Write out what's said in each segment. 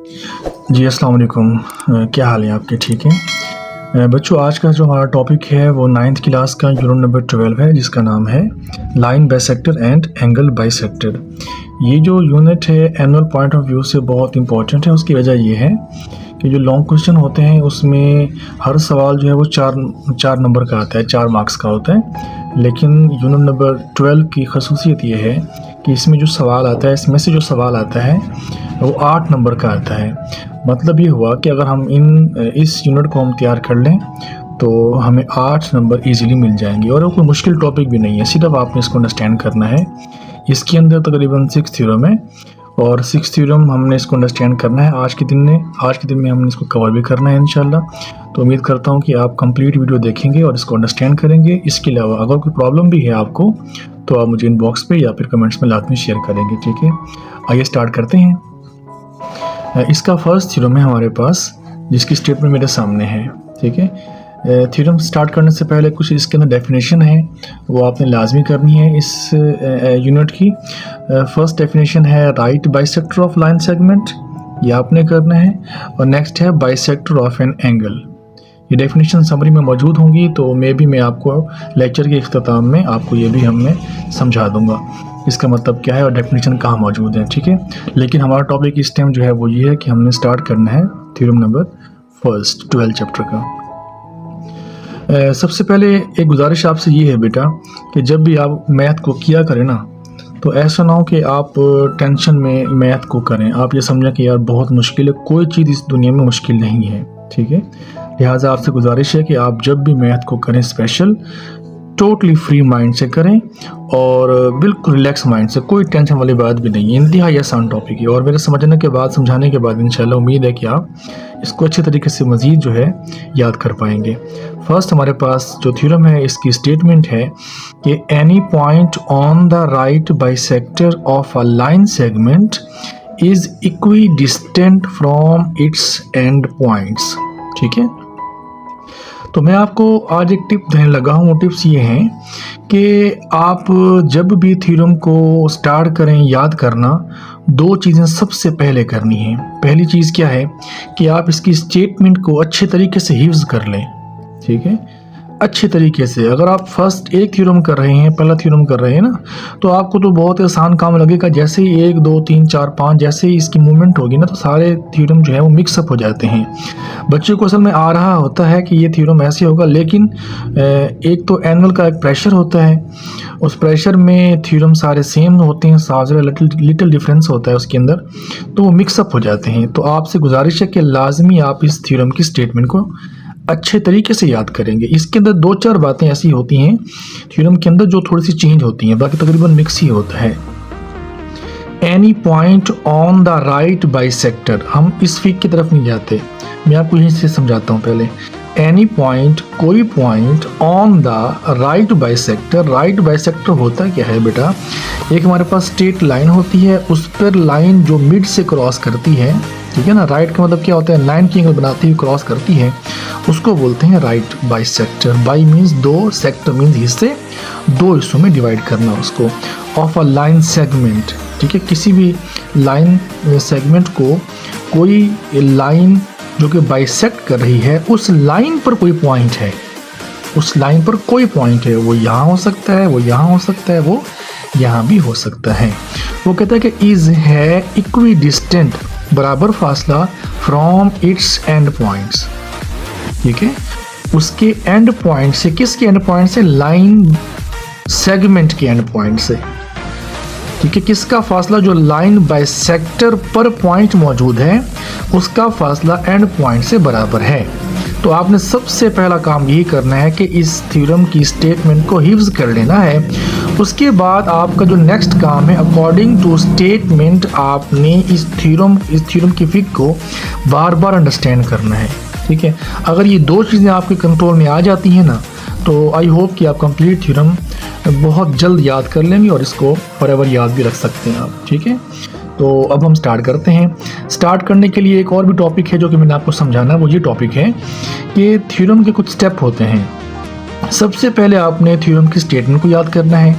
जी, अस्सलाम वालेकुम। क्या हाल है आपके? ठीक है। बच्चों, आज का जो हमारा टॉपिक है वो 9th क्लास का यूनिट नंबर 12 है, जिसका नाम है line bisector and angle bisector. ये जो यूनिट है एनुअल पॉइंट ऑफ व्यू से बहुत इंपॉर्टेंट है। उसकी वजह ये है कि जो लॉन्ग क्वेश्चन होते हैं उसमें हर सवाल जो है वो चार नंबर का आता है, 4 मार्क्स का होता है। लेकिन यूनिट नंबर 12 की खसूसियत ये है कि इसमें जो सवाल आता है, इसमें से जो सवाल आता है वो 8 नंबर का आता है। मतलब ये हुआ कि अगर हम इस यूनिट को हम तैयार कर लें तो हमें 8 नंबर इजीली मिल जाएंगे। और वो कोई मुश्किल टॉपिक भी नहीं है, सिर्फ आपने इसको अंडरस्टैंड करना है। इसके अंदर तकरीबन 6 थ्योरम है और 6 थ्योरम हमने इसको अंडरस्टैंड करना है आज के दिन में हमने इसको कवर भी करना है इंशाल्लाह। तो उम्मीद करता हूँ कि आप कंप्लीट वीडियो देखेंगे और इसको अंडरस्टैंड करेंगे। इसके अलावा अगर कोई प्रॉब्लम भी है आपको तो आप मुझे इनबॉक्स पे या फिर कमेंट्स में लाजमी शेयर करेंगे, ठीक है। आइए स्टार्ट करते हैं। इसका फर्स्ट थ्योरम है हमारे पास, जिसकी स्टेटमेंट मेरे सामने है, ठीक है। थ्योरम स्टार्ट करने से पहले कुछ इसके अंदर डेफिनेशन है, वो आपने लाजमी करनी है इस यूनिट की। फर्स्ट डेफिनेशन है right bisector of line segment, ये आपने करना है। और नेक्स्ट है बाइसेक्टर ऑफ एन एंगल। ये डेफिनेशन समरी में मौजूद होंगी, तो मैं आपको लेक्चर के इख्तिताम में आपको ये भी मैं समझा दूंगा इसका मतलब क्या है और डेफिनेशन कहाँ मौजूद है, ठीक है। लेकिन हमारा टॉपिक इस टाइम जो है वो ये है कि हमने स्टार्ट करना है थ्योरम नंबर फर्स्ट 12 चैप्टर का। सबसे पहले एक गुजारिश आपसे ये है बेटा कि जब भी आप मैथ को किया करें ना, तो ऐसा ना हो कि आप टेंशन में मैथ को करें, आप ये समझें कि यार बहुत मुश्किल है। कोई चीज़ इस दुनिया में मुश्किल नहीं है, ठीक है। लिहाजा आपसे गुजारिश है कि आप जब भी मैथ को करें स्पेशल टोटली फ्री माइंड से करें और बिल्कुल रिलैक्स माइंड से, कोई टेंशन वाली बात भी नहीं है। इंतहाई आसान टॉपिक है और मेरे समझने के बाद, समझाने के बाद इंशाल्लाह उम्मीद है कि आप इसको अच्छे तरीके से मज़ीद जो है याद कर पाएंगे। फर्स्ट हमारे पास जो थ्योरम है इसकी स्टेटमेंट है कि any point on the right bisector of a line segment is इक्वी डिस्टेंट फ्रॉम इट्स एंड पॉइंट्स, ठीक है। तो मैं आपको आज एक टिप देने लगा हूँ। वो टिप्स ये हैं कि आप जब भी थ्योरम को स्टार्ट करें, याद करना 2 चीज़ें सबसे पहले करनी है। पहली चीज़ क्या है कि आप इसकी स्टेटमेंट को अच्छे तरीके से हिफ्ज़ कर लें, ठीक है, अच्छे तरीके से। अगर आप फर्स्ट एक थ्योरम कर रहे हैं, पहला थ्योरम कर रहे हैं ना, तो आपको तो बहुत आसान काम लगेगा। जैसे ही 1 2 3 4 5 जैसे ही इसकी मूवमेंट होगी ना, तो सारे थ्योरम जो है वो मिक्सअप हो जाते हैं। बच्चे को असल में आ रहा होता है कि ये थ्योरम ऐसे होगा, लेकिन एक तो एनुअल का एक प्रेशर होता है, उस प्रेशर में थ्योरम सारे सेम होते हैं, सारे लिटिल डिफरेंस होता है उसके अंदर, तो वो मिक्सअप हो जाते हैं। तो आपसे गुजारिश है कि लाजमी आप इस थ्योरम की स्टेटमेंट को अच्छे तरीके से याद करेंगे। इसके अंदर 2-4 बातें ऐसी होती हैं थ्योरम के अंदर जो थोड़ी सी चेंज होती हैं, बाकी तकरीबन मिक्स ही होता है। Any point on the right bisector, हम इस फिक की तरफ नहीं जाते, मैं आपको यहीं से समझाता हूँ पहले। एनी पॉइंट, कोई point on the right bisector. Right bisector होता क्या है बेटा? एक हमारे पास स्ट्रेट लाइन होती है, उस पर लाइन जो मिड से क्रॉस करती है, ठीक है ना। राइट का मतलब क्या होता है? 90 एंगल बनाती हुई क्रॉस करती है, उसको बोलते हैं right bisector. By means 2, sector means हिस्से, 2 हिस्सों में डिवाइड करना उसको। ऑफ अ लाइन सेगमेंट, ठीक है, किसी भी लाइन सेगमेंट को, कोई लाइन जो कि बाइसेक्ट कर रही है, उस लाइन पर कोई पॉइंट है, उस लाइन पर कोई पॉइंट है, वो यहाँ हो सकता है, वो यहाँ हो सकता है, वो यहाँ भी हो सकता है। वो कहता है कि इज है इक्वी डिस्टेंट, बराबर फासला, फ्रॉम इट्स एंड पॉइंट्स, ठीक है, उसके एंड पॉइंट से। किसके एंड पॉइंट से? लाइन सेगमेंट के एंड पॉइंट से, ठीक है। किसका फासला? जो लाइन बाइसेक्टर पर पॉइंट मौजूद है उसका फासला एंड पॉइंट से बराबर है। तो आपने सबसे पहला काम यही करना है कि इस थ्योरम की स्टेटमेंट को हिफ्ज़ कर लेना है। उसके बाद आपका जो नेक्स्ट काम है, अकॉर्डिंग टू स्टेटमेंट आपने इस थ्योरम की फिक को बार बार अंडरस्टैंड करना है, ठीक है। अगर ये 2 चीज़ें आपके कंट्रोल में आ जाती हैं ना, तो आई होप कि आप कंप्लीट थ्योरम बहुत जल्द याद कर लेंगे और इसको फॉरएवर याद भी रख सकते हैं आप, ठीक है। तो अब हम स्टार्ट करते हैं। स्टार्ट करने के लिए एक और भी टॉपिक है जो कि मैंने आपको समझाना है, वो ये टॉपिक है कि थ्योरम के कुछ स्टेप होते हैं सबसे पहले आपने थ्योरम की स्टेटमेंट को याद करना है,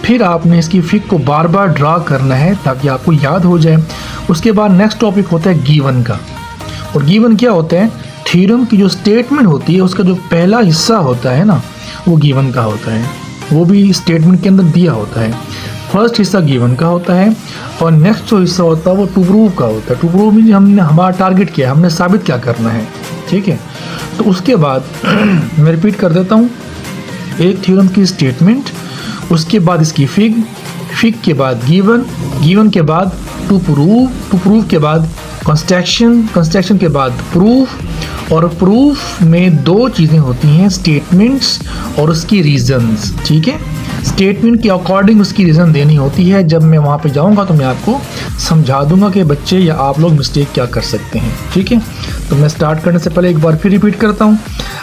फिर आपने इसकी फिग को बार बार ड्रा करना है ताकि आपको याद हो जाए। उसके बाद नेक्स्ट टॉपिक होता है गिवन का। और गिवन क्या होता है? थ्योरम की जो स्टेटमेंट होती है उसका जो पहला हिस्सा होता है ना, वो गिवन का होता है, वो भी स्टेटमेंट के अंदर दिया होता है। फर्स्ट हिस्सा गिवन का होता है और नेक्स्ट जो हिस्सा होता है वो टू प्रूव का होता है। टू प्रूव में हमने हमारा टारगेट किया, हमने साबित क्या करना है, ठीक है। तो उसके बाद मैं रिपीट कर देता हूँ, एक थ्योरम की स्टेटमेंट, उसके बाद इसकी फिग, फिग के बाद गिवन, गिवन के बाद टू प्रूव के बाद कंस्ट्रक्शन, कंस्ट्रक्शन के बाद प्रूफ, और प्रूफ में दो चीज़ें होती हैं, स्टेटमेंट्स और उसकी रीजंस, ठीक है। स्टेटमेंट के अकॉर्डिंग उसकी रीज़न देनी होती है। जब मैं वहाँ पे जाऊँगा तो मैं आपको समझा दूंगा कि बच्चे या आप लोग मिस्टेक क्या कर सकते हैं, ठीक है। तो मैं स्टार्ट करने से पहले एक बार फिर रिपीट करता हूँ,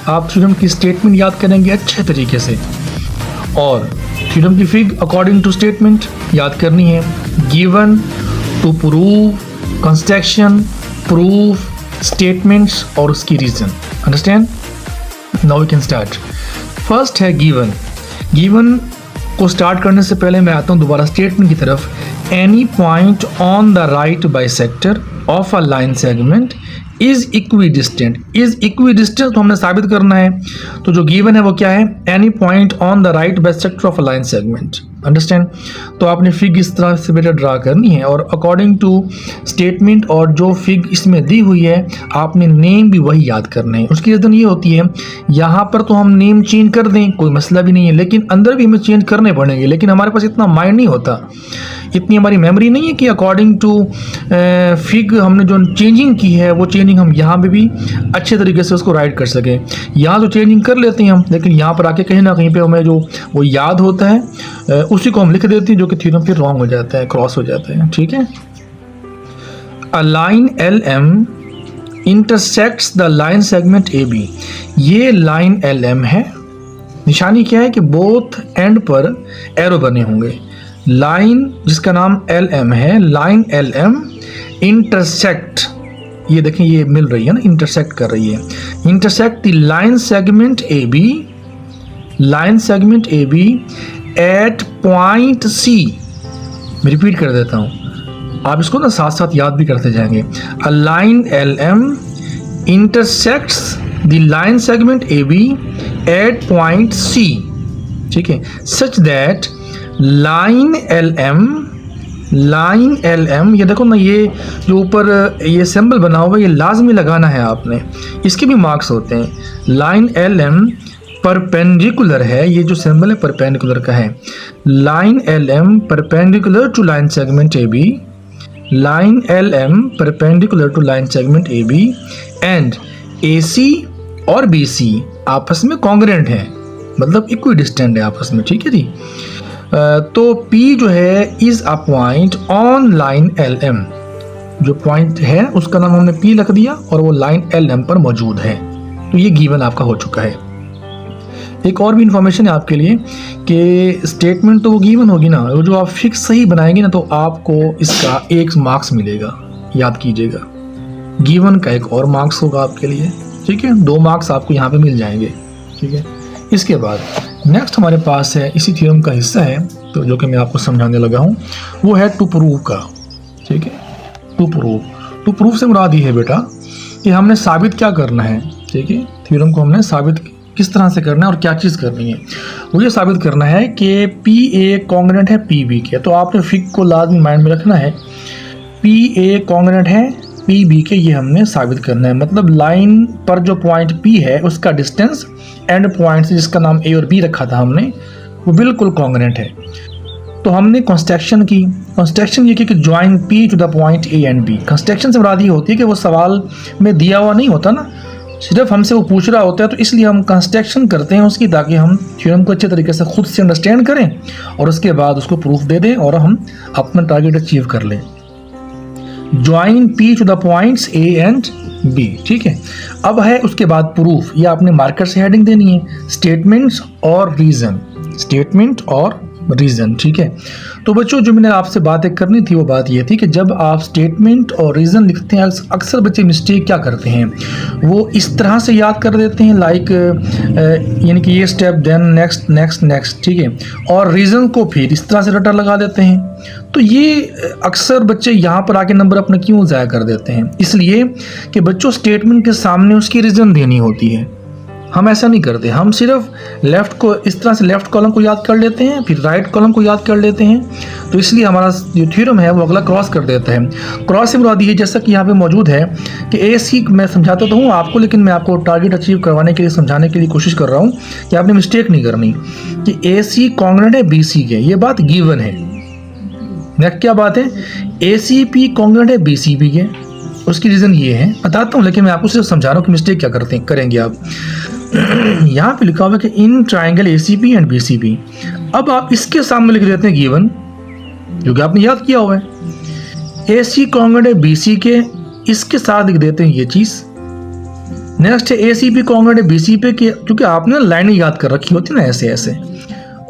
आप थ्योरम की स्टेटमेंट याद करेंगे अच्छे तरीके से, और थ्योरम की फिग अकॉर्डिंग टू स्टेटमेंट याद करनी है, given, to prove, construction, proof, statements और उसकी reason. Understand? Now we can start. First है गिवन। गिवन को स्टार्ट करने से पहले मैं आता हूँ दोबारा स्टेटमेंट की तरफ। Any point on the right bisector of a line segment is equidistant. Is equidistant तो हमने साबित करना है, तो जो गिवन है वो क्या है? Any point on the right bisector of a line segment. Understand? तो आपने फिग इस तरह से बेटा ड्रा करनी है, और अकॉर्डिंग टू स्टेटमेंट और जो फिग इसमें दी हुई है आपने नेम भी वही याद करने हैं। उसकी रीज़न ये होती है, यहाँ पर तो हम नेम चेंज कर दें कोई मसला भी नहीं है, लेकिन अंदर भी हमें चेंज करने पड़ेंगे, लेकिन हमारे पास इतना माइंड नहीं होता, इतनी हमारी मेमोरी नहीं है कि अकॉर्डिंग टू फिग हमने जो चेंजिंग की है वो चेंजिंग हम यहाँ पे भी अच्छे तरीके से उसको राइट कर सकें। यहाँ तो चेंजिंग कर लेते हैं हम, लेकिन यहाँ पर आके कहीं ना कहीं पे हमें जो वो याद होता है उसी को हम लिख देते हैं, जो कि थ्योरम फिर रॉन्ग हो जाता है, क्रॉस हो जाता है, ठीक है। अ line LM intersects the line segment AB। ये लाइन LM है, निशानी क्या है कि बोथ एंड पर एरो बने होंगे। लाइन जिसका नाम LM है, लाइन LM इंटरसेक्ट, ये देखें ये मिल रही है ना, इंटरसेक्ट कर रही है, intersect the line segment AB, लाइन segment AB at point C। मैं रिपीट कर देता हूँ, आप इसको ना साथ साथ याद भी करते जाएंगे। A line LM intersects the line segment AB at point C, ठीक है, सच दैट लाइन LM, ये देखो ना, ये जो ऊपर ये सिंबल बना हुआ है ये लाजमी लगाना है आपने, इसके भी मार्क्स होते हैं। लाइन LM परपेंडिकुलर है, ये जो सिंबल है परपेंडिकुलर का है। Line LM perpendicular to line segment AB, line LM perpendicular to line segment AB and AC और BC आपस में कॉन्ग्रुएंट है, मतलब इक्विडिस्टेंट है आपस में, ठीक है जी। तो P जो है is a point on line LM, जो पॉइंट है उसका नाम हमने P रख दिया और वो लाइन LM पर मौजूद है। तो ये गिवन आपका हो चुका है। एक और भी इंफॉर्मेशन है आपके लिए कि स्टेटमेंट तो वो गिवन होगी ना, वो जो आप फिक्स सही बनाएंगे ना तो आपको इसका 1 मार्क्स मिलेगा, याद कीजिएगा। गिवन का एक और मार्क्स होगा आपके लिए, ठीक है, 2 मार्क्स आपको यहाँ पे मिल जाएंगे, ठीक है। इसके बाद नेक्स्ट हमारे पास है इसी थ्योरम का हिस्सा है, तो जो कि मैं आपको समझाने लगा हूँ, वो है टू प्रूव का, ठीक है। टू प्रूव से मुराद ये है बेटा कि हमने साबित क्या करना है, ठीक है। थ्योरम को हमने साबित किस तरह से करना है और क्या चीज़ करनी है, वो ये साबित करना है कि PA कॉन्ग्रुएंट है PB के। तो आपने फिग को लाजमी माइंड में रखना है, PA कॉन्ग्रुएंट है PB के, ये हमने साबित करना है। मतलब लाइन पर जो पॉइंट P है उसका डिस्टेंस एंड पॉइंट से जिसका नाम A और B रखा था हमने, वो बिल्कुल कॉन्ग्रुएंट है। तो हमने कंस्ट्रक्शन की, कंस्ट्रक्शन ये कि join P to the point A and B। Construction से मुराद ये होती है कि वो सवाल में दिया हुआ नहीं होता ना, सिर्फ हमसे वो पूछ रहा होता है, तो इसलिए हम कंस्ट्रक्शन करते हैं उसकी, ताकि हम थ्योरम को अच्छे तरीके से खुद से अंडरस्टैंड करें और उसके बाद उसको प्रूफ दे दें और हम अपना टारगेट अचीव कर लें। Join P to the points A and B, ठीक है। अब है उसके बाद प्रूफ, ये आपने मार्कर से हेडिंग देनी है, स्टेटमेंट्स और रीजन, स्टेटमेंट और रीज़न। ठीक है, तो बच्चों जो मैंने आपसे बातें करनी थी वो बात ये थी कि जब आप स्टेटमेंट और रीज़न लिखते हैं अक्सर बच्चे मिस्टेक क्या करते हैं, वो इस तरह से याद कर देते हैं लाइक यानी कि ये step then next next next. ठीक है, और रीज़न को फिर इस तरह से रटा लगा देते हैं। तो ये अक्सर बच्चे यहाँ पर आके नंबर अपने क्यों ज़ाया कर देते हैं, इसलिए कि बच्चों स्टेटमेंट के सामने उसकी रीज़न देनी होती है। हम ऐसा नहीं करते, हम सिर्फ लेफ़्ट को इस तरह से लेफ़्ट कॉलम को याद कर लेते हैं, फिर राइट कॉलम को याद कर लेते हैं। तो इसलिए हमारा जो थ्योरम है वो अगला क्रॉस कर देता है। क्रॉस से मुराद ये जैसा कि यहाँ पे मौजूद है कि ए सी, मैं समझाता तो हूँ आपको, लेकिन मैं आपको टारगेट अचीव करवाने के लिए समझाने के लिए कोशिश कर रहा हूँ कि आपने मिस्टेक नहीं करनी कि ए सी कॉन्ग्रुएंट है बी सी के, ये बात गिवन है। नेक्स्ट क्या बात है, ए सी पी कॉन्ग्रुएंट है बी सी पी के, उसकी रीज़न ये है, बताता हूँ, लेकिन मैं आपको सिर्फ समझा रहा हूँ कि मिस्टेक क्या करेंगे आप। यहाँ पे लिखा हुआ है कि इन ट्राइंगल ACP एंड BCP। अब आप इसके सामने लिख देते हैं गिवन, जो कि आपने याद किया हुआ है। AC कॉन्ग्रुएंट है BC के, इसके साथ लिख देते हैं ये चीज़। नेक्स्ट है ACP कॉन्ग्रुएंट है BCP के, क्योंकि आपने लाइन याद कर रखी होती है ना ऐसे ऐसे,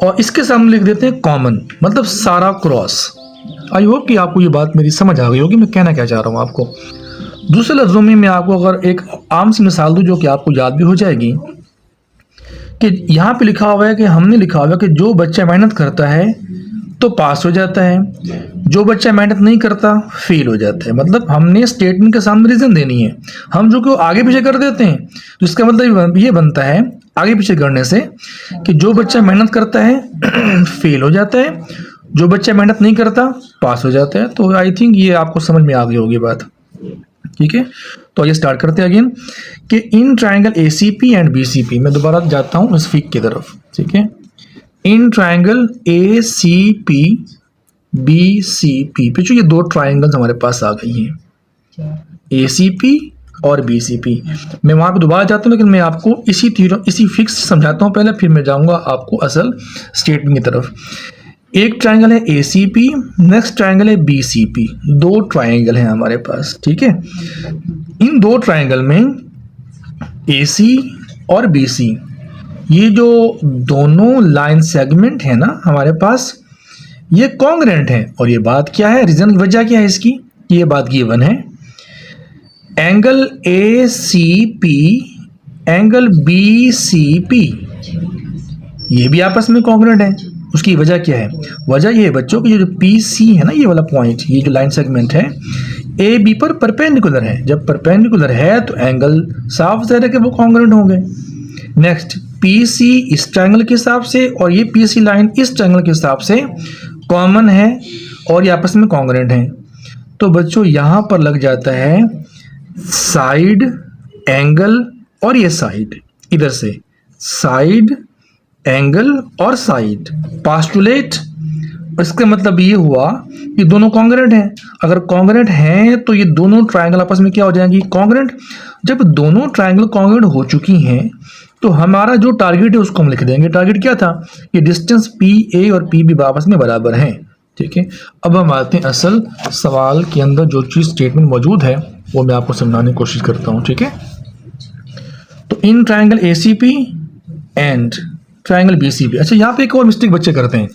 और इसके सामने लिख देते हैं कॉमन, मतलब सारा क्रॉस। आई होप कि आपको ये बात मेरी समझ आ गई होगी, मैं कहना क्या चाह रहा हूँ आपको। दूसरे लफ्ज़ों में मैं आपको अगर एक आम सी मिसाल दूँ जो कि आपको याद भी हो जाएगी, कि यहाँ पे लिखा हुआ है कि हमने लिखा हुआ है कि जो बच्चा मेहनत करता है तो पास हो जाता है, जो बच्चा मेहनत नहीं करता फेल हो जाता है। मतलब हमने स्टेटमेंट के सामने रीज़न देनी है, हम जो कि आगे पीछे कर देते हैं, तो इसका मतलब ये बनता है आगे पीछे करने से कि जो बच्चा मेहनत करता है फेल हो जाता है, जो बच्चा मेहनत नहीं करता पास हो जाता है। तो आई थिंक ये आपको समझ में आ गई होगी बात। ठीक है, तो ये स्टार्ट करते हैं अगेन कि इन ट्राइंगल ACP एंड BCP, मैं दोबारा जाता हूँ इस फिग की तरफ। ठीक है, इन ट्राइंगल ACP BCP पे जो ये दो ट्राइंगल्स हमारे पास आ गई हैं, ACP और BCP। मैं वहाँ पे दोबारा जाता हूँ, लेकिन मैं आपको इसी फिक्स समझाता हूँ पहले, फिर मैं जाऊँगा आपको असल स्टेटमेंट की तरफ। एक ट्राइंगल है ACP, नेक्स्ट ट्राइंगल है BCP, दो ट्राइंगल हैं हमारे पास। ठीक है, इन दो ट्राइंगल में AC और BC, ये जो दोनों लाइन सेगमेंट है ना हमारे पास, ये कॉन्ग्रुएंट है। और ये बात क्या है, रीजन वजह क्या है इसकी, ये बात गिवन है। एंगल ACP एंगल BCP ये भी आपस में कॉन्ग्रुएंट है। उसकी वजह क्या है, वजह ये है बच्चों की जो PC है ना, ये वाला पॉइंट, ये जो लाइन सेगमेंट है AB पर परपेंडिकुलर है। जब परपेंडिकुलर है तो एंगल साफ ज़ाहिर है कि वो कॉन्ग्रुएंट होंगे। नेक्स्ट PC इस ट्रायंगल के हिसाब से और ये PC लाइन इस ट्रायंगल के हिसाब से कॉमन है और ये आपस में कॉन्ग्रुएंट है। तो बच्चों यहाँ पर लग जाता है साइड एंगल, और ये साइड, इधर से साइड एंगल और साइड पास्टुलेट। इसका मतलब ये हुआ कि दोनों कॉन्ग्रुएंट हैं। अगर कॉन्ग्रुएंट हैं तो ये दोनों ट्रायंगल आपस में क्या हो जाएंगी, कॉन्ग्रुएंट। जब दोनों ट्रायंगल कॉन्ग्रुएंट हो चुकी हैं तो हमारा जो टारगेट है उसको हम लिख देंगे। टारगेट क्या था, कि डिस्टेंस PA और PB आपस में बराबर हैं। ठीक है, अब हम आते हैं असल सवाल के अंदर जो चीज़ स्टेटमेंट मौजूद है वो मैं आपको समझाने की कोशिश करता हूँ। ठीक है, तो इन triangle ACP and triangle BCP। अच्छा, यहाँ पे एक और मिस्टेक बच्चे करते हैं,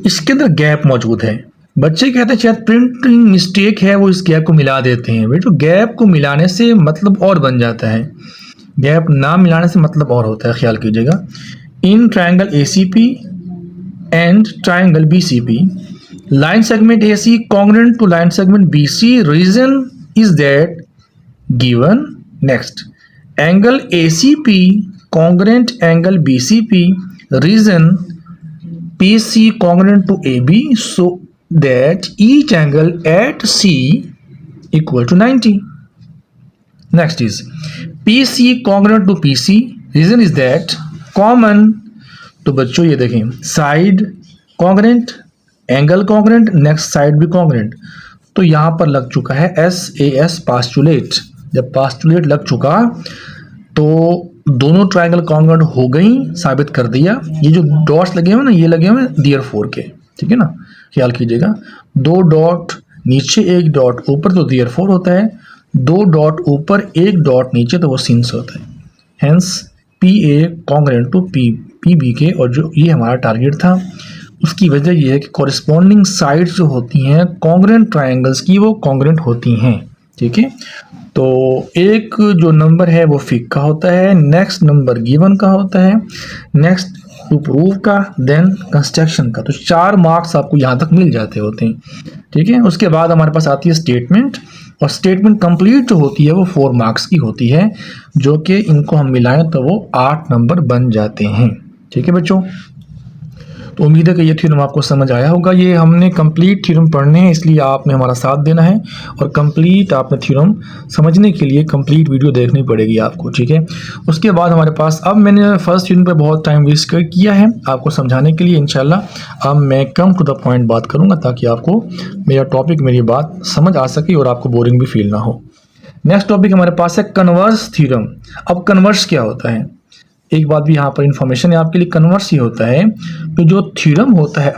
इसके अंदर गैप मौजूद है। बच्चे कहते हैं शायद प्रिंटिंग मिस्टेक है, वो इस गैप को मिला देते हैं। बेटो गैप को मिलाने से मतलब और बन जाता है, गैप ना मिलाने से मतलब और होता है, ख्याल कीजिएगा। In triangle ACP and triangle BCP, line segment AC congruent to line segment BC, reason is that given. Next angle ACP congruent angle BCP, reason PC congruent to AB, so that each angle at C equal to 90. Next is PC congruent to PC, reason is that common। तो बच्चों ये देखें, side congruent, angle congruent, next side भी congruent. तो यहाँ पर लग चुका है SAS पास्टुलेट। जब पास्टुलेट लग चुका तो दोनों ट्रायंगल कॉन्ग्रुएंट हो गई, साबित कर दिया। ये जो डॉट्स लगे हुए ना, ये लगे हुए देयरफॉर के, ठीक है ना, ख्याल कीजिएगा। दो डॉट नीचे एक डॉट ऊपर तो देयरफॉर होता है, दो डॉट ऊपर एक डॉट नीचे तो वो सिंस होता है। Hence PA congruent to PB के, और जो ये हमारा टारगेट था उसकी वजह यह है कि कॉरेस्पॉन्डिंग साइड्स जो होती हैं कॉन्ग्रुएंट ट्रायंगल्स की, वो कॉन्ग्रुएंट होती हैं। ठीक है, तो एक जो नंबर है वो फिक का होता है, नेक्स्ट नंबर गिवन का होता है, नेक्स्ट टू प्रूव का, देन कंस्ट्रक्शन का। तो 4 मार्क्स आपको यहाँ तक मिल जाते होते हैं। ठीक है, उसके बाद हमारे पास आती है स्टेटमेंट, और स्टेटमेंट कंप्लीट जो होती है वो 4 मार्क्स की होती है, जो कि इनको हम मिलाएं तो वो 8 नंबर बन जाते हैं। ठीक है बच्चों, तो उम्मीद है कि ये थ्योरम आपको समझ आया होगा। ये हमने कंप्लीट थ्योरम पढ़ने हैं, इसलिए आपने हमारा साथ देना है, और कंप्लीट आपने थ्योरम समझने के लिए कंप्लीट वीडियो देखनी पड़ेगी आपको। ठीक है, उसके बाद हमारे पास, अब मैंने फर्स्ट थ्योरम पे बहुत टाइम वेस्ट किया है आपको समझाने के लिए। इंशाल्लाह अब मैं कम टू द पॉइंट बात करूँगा, ताकि आपको मेरा टॉपिक, मेरी बात समझ आ सके और आपको बोरिंग भी फील ना हो। नेक्स्ट टॉपिक हमारे पास है कन्वर्स थ्योरम। अब कन्वर्स क्या होता है, एक बात भी यहाँ पर इंफॉर्मेशन है आपके लिए। कन्वर्स ये होता है कि जो थ्योरम होता है,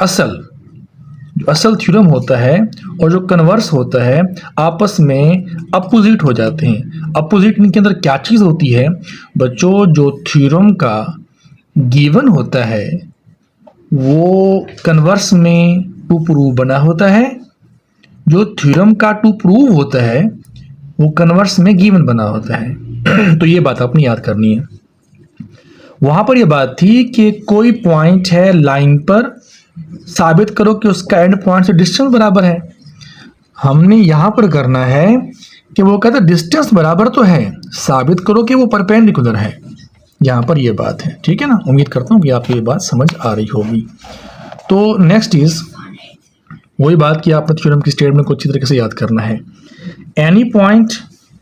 जो असल थ्योरम होता है और जो कन्वर्स होता है, आपस में अपोजिट हो जाते हैं। अपोजिट इनके अंदर क्या चीज़ होती है बच्चों, जो थ्योरम का गिवन होता है वो कन्वर्स में टू प्रूव बना होता है, जो थ्योरम का टू प्रूव होता है वो कन्वर्स में गिवन बना होता है। तो ये बात आपने याद करनी है। वहां पर यह बात थी कि कोई पॉइंट है लाइन पर, साबित करो कि उसका एंड पॉइंट से डिस्टेंस बराबर है। हमने यहां पर करना है कि वो कहता है डिस्टेंस बराबर तो है, साबित करो कि वो परपेंडिकुलर है। यहां पर ये बात है। ठीक है ना, उम्मीद करता हूं कि आपको ये बात समझ आ रही होगी। तो नेक्स्ट इज वही बात कि आपने थ्योरम की स्टेटमेंट को अच्छी तरीके से याद करना है। Any point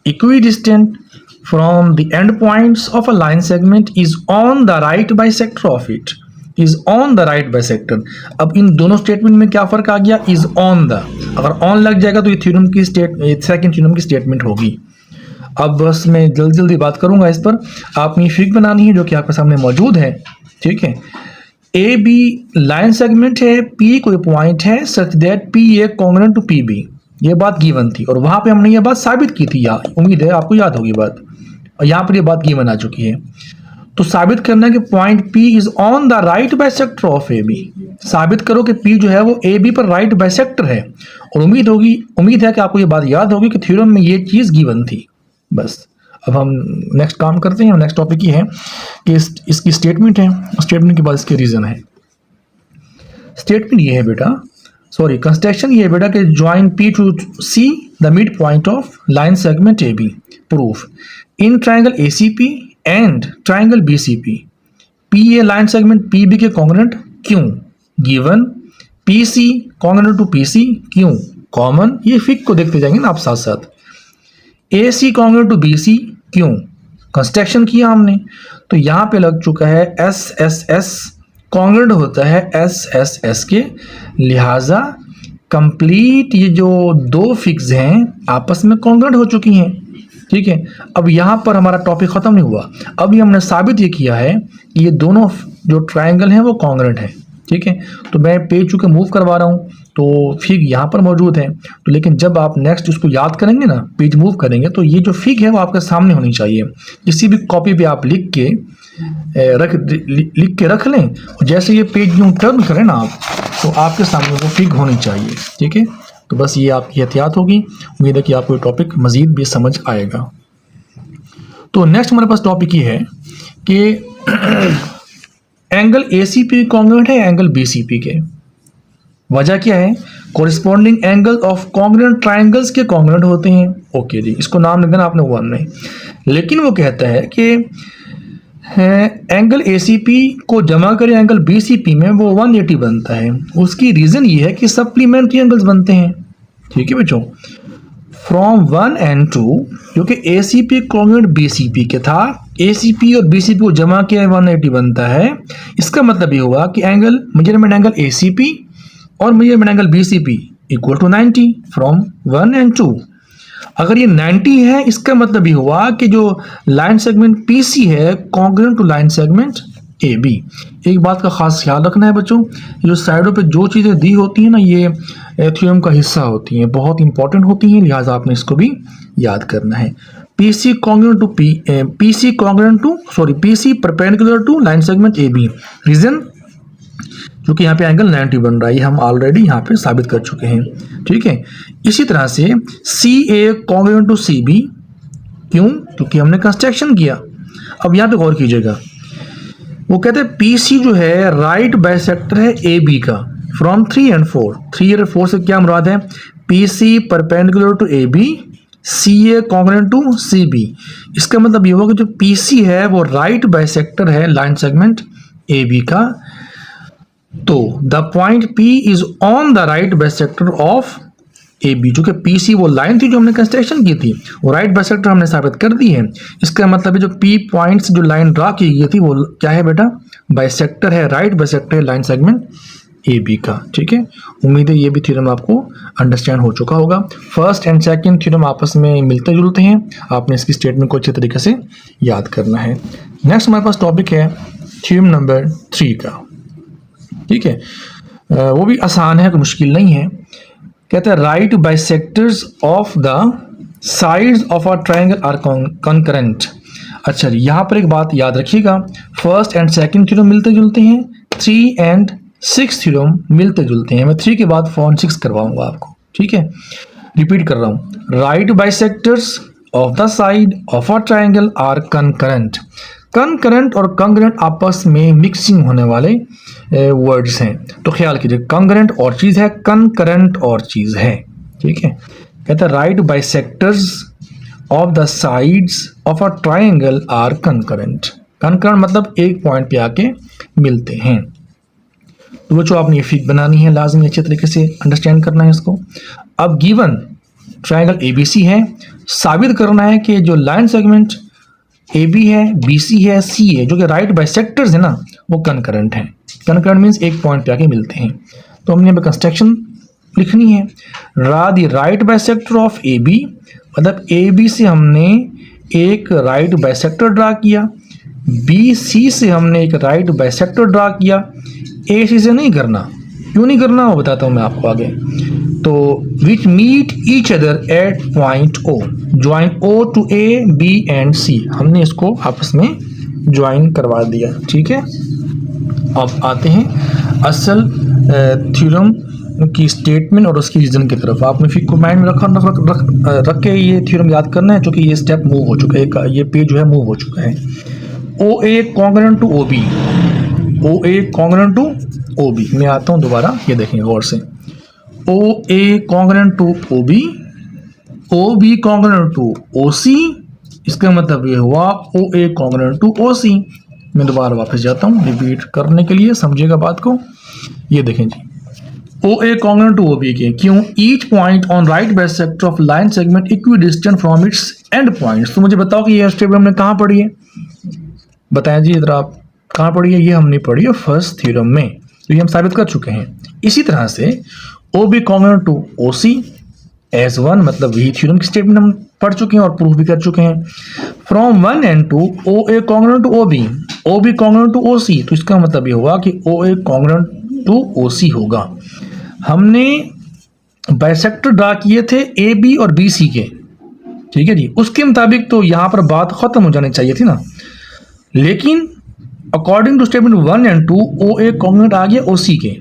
equidistant from the end points of a line segment is on the right bisector of it, is on the right bisector। अब इन दोनों स्टेटमेंट में क्या फर्क आ गया, is on the, अगर on लग जाएगा तो ये थ्योरम की सेकंड थ्योरम की स्टेटमेंट होगी। अब बस मैं जल्दी जल्दी बात करूंगा इस पर, आपने फिग बनानी है जो कि आपके सामने मौजूद है। ठीक है, ए बी लाइन सेगमेंट है, पी कोई पॉइंट है such that P A congruent to P B, ये बात गिवन थी और वहां पे हमने ये बात साबित की थी। यार उम्मीद है आपको याद होगी बात, और यहाँ पर ये बात गिवन आ चुकी है। तो साबित करना है कि point P is on the right bisector of A B. साबित करो कि P जो है वो ए बी पर राइट बाइसेक्टर है, और उम्मीद है कि आपको ये बात याद होगी कि थ्योरम में ये चीज गिवन थी। बस अब हम नेक्स्ट काम करते हैं। नेक्स्ट टॉपिक ये है कि इसकी स्टेटमेंट है, स्टेटमेंट के बाद इसके रीजन है। स्टेटमेंट ये है बेटा, सॉरी कंस्ट्रक्शन ये है बेटा कि join P to C the mid point of line segment A B. Proof in triangle ACP and triangle BCP PA line segment PB के कॉन्ग्रुएंट क्यों, given PC congruent to PC क्यों, common, ये फिक को देखते जाएंगे ना आप साथ साथ। AC कॉन्ग्रुएंट टू BC क्यों, कंस्ट्रक्शन किया हमने, तो यहाँ पे लग चुका है SSS कॉन्ग्रुएंट होता है SSS के, लिहाजा कंप्लीट ये जो दो फिक्स हैं आपस में कॉन्ग्रुएंट हो चुकी हैं। ठीक है, अब यहाँ पर हमारा टॉपिक खत्म नहीं हुआ, अभी हमने साबित ये किया है कि ये दोनों जो ट्रायंगल हैं वो कॉन्ग्रुएंट है। ठीक है, तो मैं पेज चूँकि मूव करवा रहा हूँ तो फिग यहाँ पर मौजूद है, तो लेकिन जब आप नेक्स्ट उसको याद करेंगे ना, पेज मूव करेंगे, तो ये जो फिग है वो आपके सामने होनी चाहिए। किसी भी कॉपी पे आप लिख के रख लें, और जैसे ये पेज यूँ टर्न करें ना आप, तो आपके सामने वो फिग होनी चाहिए। ठीक है, तो बस ये आपकी एहतियात होगी। उम्मीद है कि आपको टॉपिक मज़ीद भी समझ आएगा। तो नेक्स्ट हमारे पास टॉपिक ये है कि एंगल ACP कॉन्ग्रुएंट है एंगल BCP के। वजह क्या है, corresponding angle of congruent triangles के कॉन्ग्रुएंट होते हैं। ओके जी, इसको नाम लिख देना आपने वन में। लेकिन वो कहता है कि एंगल ACP को जमा करें एंगल BCP में, वो 180 बनता है। उसकी रीज़न ये है कि सप्लीमेंट्री एंगल्स बनते हैं। ठीक है बच्चों, फ्रॉम 1 and 2 जो कि ACP कॉन्ग्रुएंट BCP के था, ACP और BCP को जमा किया 180 बनता है। इसका मतलब ये हुआ कि एंगल मेजरमेंट एंगल ACP और measurement angle BCP equal to 90 from 1 and 2। अगर ये 90 है, इसका मतलब ये हुआ कि जो लाइन सेगमेंट PC है congruent to line segment AB। एक बात का खास ख्याल रखना है बच्चों, जो साइडों पे जो चीज़ें दी होती हैं ना, ये थ्योरम का हिस्सा होती हैं, बहुत इंपॉर्टेंट होती हैं, लिहाजा आपने इसको भी याद करना है। PC perpendicular to line segment AB। Reason जो कि यहाँ पे एंगल 90 बन रहा है, ये हम ऑलरेडी यहाँ पे साबित कर चुके हैं। ठीक है, इसी तरह से CA कॉन्ग्रुएंट टू CB, क्यों? क्योंकि हमने कंस्ट्रक्शन किया। अब यहाँ पे गौर कीजिएगा, वो कहते हैं PC जो है राइट बाइसेक्टर है AB का फ्रॉम 3 and 4। 3 और 4 से क्या मुराद है? PC perpendicular to AB, CA congruent to CB। इसका मतलब ये होगा कि जो PC है वो राइट बाइसेक्टर है लाइन सेगमेंट AB का, तो the point P is on the right bisector of AB। जो कि PC वो लाइन थी जो हमने कंस्ट्रक्शन की थी, वो राइट बाइसेक्टर हमने साबित कर दी है। इसका मतलब है जो P पॉइंट से जो लाइन ड्रा की गई थी वो क्या है बेटा? बाइसेक्टर है, राइट बाइसेक्टर है लाइन सेगमेंट AB का। ठीक है, उम्मीद है ये भी थ्योरम आपको अंडरस्टैंड हो चुका होगा। फर्स्ट एंड सेकंड थ्योरम आपस में मिलते जुलते हैं, आपने इसकी स्टेटमेंट को अच्छे तरीके से याद करना है। नेक्स्ट हमारे पास टॉपिक है थ्योरम नंबर 3 का। ठीक है, वो भी आसान है, कोई मुश्किल नहीं है। कहते हैं right bisectors of the sides of a triangle are concurrent. अच्छा, यहाँ पर एक बात याद रखिएगा, फर्स्ट एंड सेकंड थ्योरम मिलते जुलते हैं, 3 and 6 थ्योरम मिलते जुलते हैं। मैं 3 के बाद 4 and 6 करवाऊंगा आपको। ठीक है, रिपीट कर रहा हूँ, right bisectors of the side of a triangle are concurrent. Concurrent और कॉन्ग्रुएंट आपस में मिक्सिंग होने वाले वर्ड्स हैं, तो ख्याल कीजिए, कॉन्ग्रुएंट और चीज़ है, कॉन्करेंट और चीज़ है। ठीक है, कहता है right bisectors of the sides of a triangle are concurrent. Concurrent मतलब एक पॉइंट पे आके मिलते हैं। तो बच्चों आपने ये फिगर बनानी है, लाजमी अच्छे तरीके से अंडरस्टैंड करना है इसको। अब गिवन ट्रायंगल ABC है, साबित करना है कि जो लाइन सेगमेंट AB है, BC है, C है, जो कि राइट बाइसेक्टर्स है ना, वो कॉन्करेंट हैं। कॉन्करेंट मीन्स एक पॉइंट पे आके मिलते हैं। तो हमने यहाँ पे कंस्ट्रक्शन लिखनी है, रा दी राइट बाइसेक्टर ऑफ AB, मतलब AB से हमने एक राइट बाइसेक्टर ड्रा किया, BC से हमने एक राइट बाइसेक्टर ड्रा किया, AC से नहीं करना। क्यों नहीं करना वो बताता हूँ मैं आपको आगे। तो which meet each other at point O, join O to A, B and C, हमने इसको आपस में ज्वाइन करवा दिया। ठीक है, अब आते हैं असल थ्योरम की स्टेटमेंट और उसकी रीजन की तरफ। आपने फिर को माइंड में रख के ये थ्योरम याद करना है, क्योंकि ये स्टेप मूव हो चुका है, ये पेज जो है मूव हो चुका है। OA congruent to OB, OA congruent to OB। मैं आता हूँ दोबारा, ये देखें गौर से, OA congruent to OB, OB congruent to OC। इसका मतलब ये हुआ OA कॉन्ग्रुएंट टू OC। मैं दोबारा वापस जाता हूँ रिपीट करने के लिए, समझिएगा बात को। ये देखें जी, OA कॉन्ग्रुएंट टू OB के, क्यों? Each point on right bisector of line segment equidistant from its and points. तो मुझे बताओ कि ये स्टेप हमने कहाँ पढ़ी है, बताएं जी इधर आप, कहाँ पढ़ी है? ये हमने पढ़ी है फर्स्ट थ्योरम में, तो ये हम साबित कर चुके हैं। इसी तरह से OB congruent to OC as 1, मतलब वही थ्योरम की स्टेटमेंट हम पढ़ चुके हैं और प्रूफ भी कर चुके हैं। From 1 and 2 OA congruent to OB, OB congruent to OC, तो इसका मतलब ये हुआ कि OA कॉन्ग्रुएंट टू OC होगा। हमने बाइसेक्टर ड्रा किए थे AB और BC के, ठीक है जी, उसके मुताबिक तो यहाँ पर बात खत्म हो जानी चाहिए थी ना, लेकिन according to statement 1 and 2 OA congruent आ गया OC के।